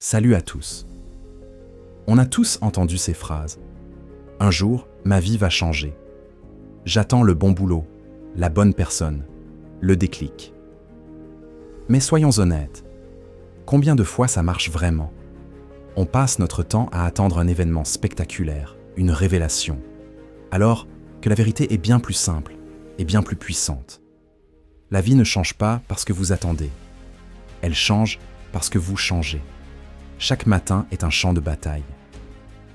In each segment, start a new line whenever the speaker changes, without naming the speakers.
Salut à tous. On a tous entendu ces phrases. Un jour, ma vie va changer. J'attends le bon boulot, la bonne personne, le déclic. Mais soyons honnêtes, combien de fois ça marche vraiment? On passe notre temps à attendre un événement spectaculaire, une révélation, alors que la vérité est bien plus simple et bien plus puissante. La vie ne change pas parce que vous attendez. Elle change parce que vous changez. Chaque matin est un champ de bataille.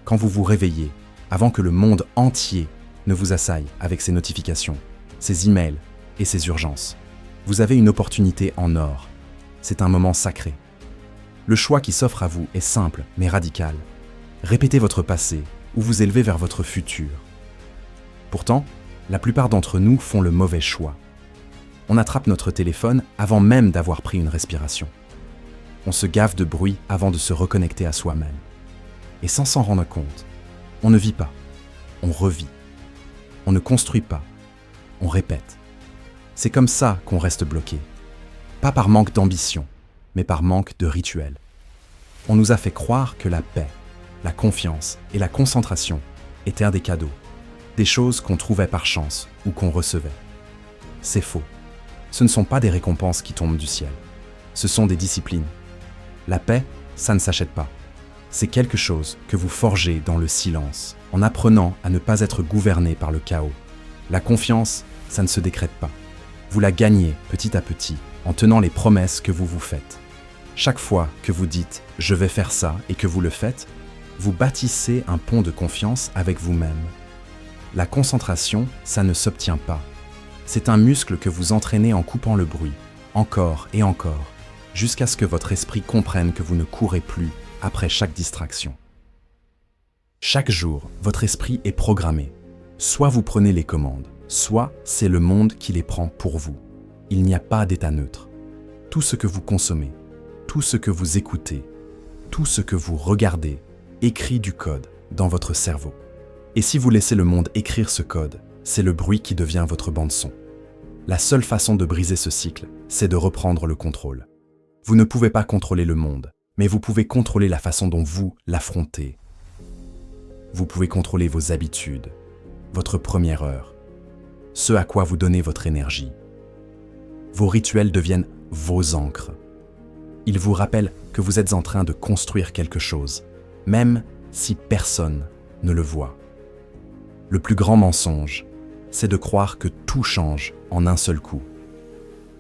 Quand vous vous réveillez, avant que le monde entier ne vous assaille avec ses notifications, ses emails et ses urgences, vous avez une opportunité en or. C'est un moment sacré. Le choix qui s'offre à vous est simple mais radical. Répétez votre passé ou vous élevez vers votre futur. Pourtant, la plupart d'entre nous font le mauvais choix. On attrape notre téléphone avant même d'avoir pris une respiration. On se gave de bruit avant de se reconnecter à soi-même. Et sans s'en rendre compte, on ne vit pas, on revit. On ne construit pas, on répète. C'est comme ça qu'on reste bloqué. Pas par manque d'ambition, mais par manque de rituel. On nous a fait croire que la paix, la confiance et la concentration étaient des cadeaux, des choses qu'on trouvait par chance ou qu'on recevait. C'est faux. Ce ne sont pas des récompenses qui tombent du ciel. Ce sont des disciplines. La paix, ça ne s'achète pas. C'est quelque chose que vous forgez dans le silence, en apprenant à ne pas être gouverné par le chaos. La confiance, ça ne se décrète pas. Vous la gagnez petit à petit, en tenant les promesses que vous vous faites. Chaque fois que vous dites « je vais faire ça » et que vous le faites, vous bâtissez un pont de confiance avec vous-même. La concentration, ça ne s'obtient pas. C'est un muscle que vous entraînez en coupant le bruit, encore et encore, jusqu'à ce que votre esprit comprenne que vous ne courez plus après chaque distraction. Chaque jour, votre esprit est programmé. Soit vous prenez les commandes, soit c'est le monde qui les prend pour vous. Il n'y a pas d'état neutre. Tout ce que vous consommez, tout ce que vous écoutez, tout ce que vous regardez, écrit du code dans votre cerveau. Et si vous laissez le monde écrire ce code, c'est le bruit qui devient votre bande-son. La seule façon de briser ce cycle, c'est de reprendre le contrôle. Vous ne pouvez pas contrôler le monde, mais vous pouvez contrôler la façon dont vous l'affrontez. Vous pouvez contrôler vos habitudes, votre première heure, ce à quoi vous donnez votre énergie. Vos rituels deviennent vos ancres. Ils vous rappellent que vous êtes en train de construire quelque chose, même si personne ne le voit. Le plus grand mensonge, c'est de croire que tout change en un seul coup.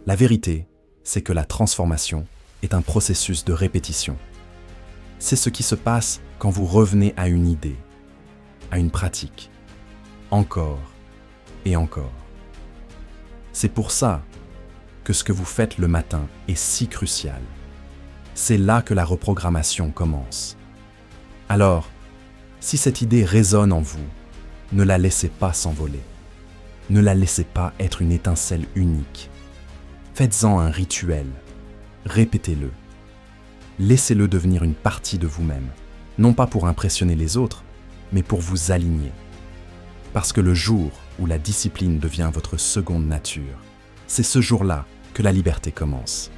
La vérité, c'est que la transformation est un processus de répétition. C'est ce qui se passe quand vous revenez à une idée, à une pratique, encore et encore. C'est pour ça que ce que vous faites le matin est si crucial. C'est là que la reprogrammation commence. Alors, si cette idée résonne en vous, ne la laissez pas s'envoler. Ne la laissez pas être une étincelle unique. Faites-en un rituel. Répétez-le. Laissez-le devenir une partie de vous-même, non pas pour impressionner les autres, mais pour vous aligner. Parce que le jour où la discipline devient votre seconde nature, c'est ce jour-là que la liberté commence.